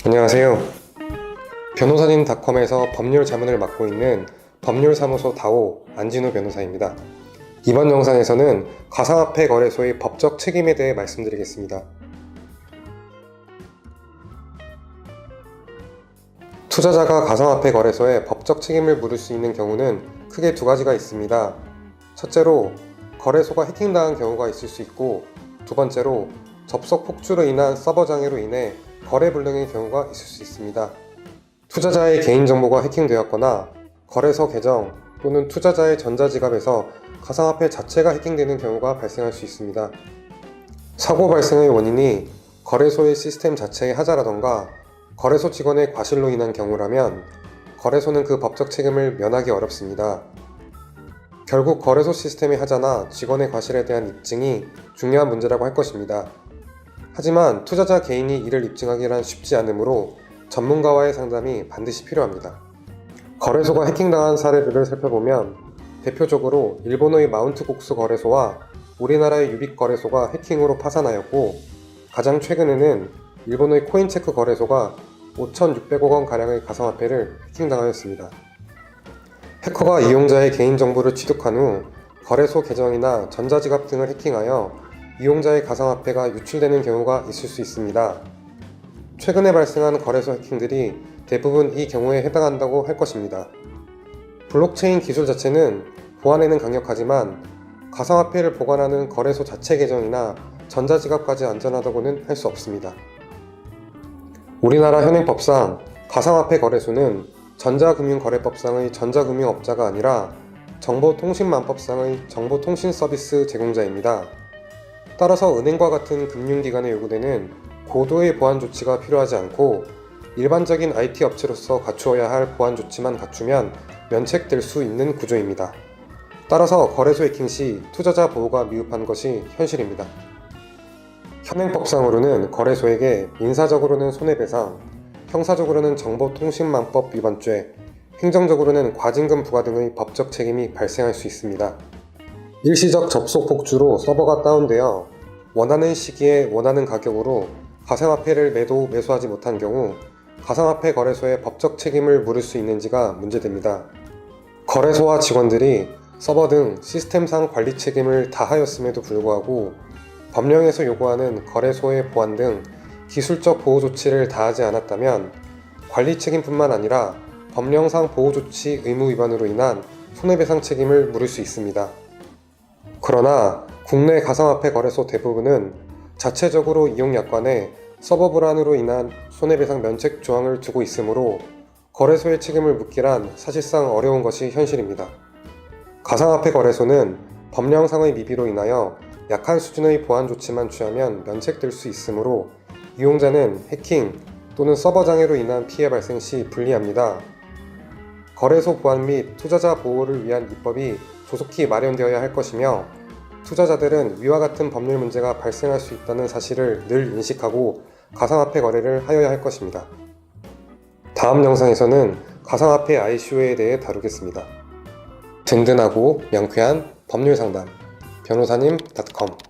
안녕하세요. 변호사님닷컴에서 법률 자문을 맡고 있는 법률사무소 다오 안진우 변호사입니다. 이번 영상에서는 가상화폐 거래소의 법적 책임에 대해 말씀드리겠습니다. 투자자가 가상화폐 거래소에 법적 책임을 물을 수 있는 경우는 크게 두 가지가 있습니다. 첫째로 거래소가 해킹당한 경우가 있을 수 있고, 두 번째로 접속 폭주로 인한 서버 장애로 인해 거래 불능의 경우가 있을 수 있습니다. 투자자의 개인정보가 해킹되었거나 거래소 계정 또는 투자자의 전자지갑에서 가상화폐 자체가 해킹되는 경우가 발생할 수 있습니다. 사고 발생의 원인이 거래소의 시스템 자체의 하자라던가 거래소 직원의 과실로 인한 경우라면 거래소는 그 법적 책임을 면하기 어렵습니다. 결국 거래소 시스템의 하자나 직원의 과실에 대한 입증이 중요한 문제라고 할 것입니다. 하지만 투자자 개인이 이를 입증하기란 쉽지 않으므로 전문가와의 상담이 반드시 필요합니다. 거래소가 해킹당한 사례들을 살펴보면 대표적으로 일본의 마운트 곡스 거래소와 우리나라의 유빅 거래소가 해킹으로 파산하였고, 가장 최근에는 일본의 코인체크 거래소가 5,600억 원가량의 가상화폐를 해킹당하였습니다. 해커가 이용자의 개인정보를 취득한 후 거래소 계정이나 전자지갑 등을 해킹하여 이용자의 가상화폐가 유출되는 경우가 있을 수 있습니다. 최근에 발생한 거래소 해킹들이 대부분 이 경우에 해당한다고 할 것입니다. 블록체인 기술 자체는 보안에는 강력하지만 가상화폐를 보관하는 거래소 자체 계정이나 전자지갑까지 안전하다고는 할 수 없습니다. 우리나라 현행법상 가상화폐 거래소는 전자금융거래법상의 전자금융업자가 아니라 정보통신망법상의 정보통신서비스 제공자입니다. 따라서 은행과 같은 금융기관에 요구되는 고도의 보안 조치가 필요하지 않고 일반적인 IT 업체로서 갖추어야 할 보안 조치만 갖추면 면책될 수 있는 구조입니다. 따라서 거래소 해킹 시 투자자 보호가 미흡한 것이 현실입니다. 현행법상으로는 거래소에게 민사적으로는 손해배상, 형사적으로는 정보통신망법 위반죄, 행정적으로는 과징금 부과 등의 법적 책임이 발생할 수 있습니다. 일시적 접속 폭주로 서버가 다운되어 원하는 시기에 원하는 가격으로 가상화폐를 매수하지 못한 경우 가상화폐 거래소의 법적 책임을 물을 수 있는지가 문제됩니다. 거래소와 직원들이 서버 등 시스템상 관리 책임을 다하였음에도 불구하고 법령에서 요구하는 거래소의 보안 등 기술적 보호 조치를 다하지 않았다면 관리 책임뿐만 아니라 법령상 보호 조치 의무 위반으로 인한 손해배상 책임을 물을 수 있습니다. 그러나 국내 가상화폐 거래소 대부분은 자체적으로 이용약관에 서버 불안으로 인한 손해배상 면책 조항을 두고 있으므로 거래소의 책임을 묻기란 사실상 어려운 것이 현실입니다. 가상화폐 거래소는 법령상의 미비로 인하여 약한 수준의 보안 조치만 취하면 면책될 수 있으므로 이용자는 해킹 또는 서버 장애로 인한 피해 발생 시 불리합니다. 거래소 보안 및 투자자 보호를 위한 입법이 조속히 마련되어야 할 것이며, 투자자들은 위와 같은 법률 문제가 발생할 수 있다는 사실을 늘 인식하고 가상화폐 거래를 하여야 할 것입니다. 다음 영상에서는 가상화폐 ICO에 대해 다루겠습니다. 든든하고 명쾌한 법률 상담 변호사님.com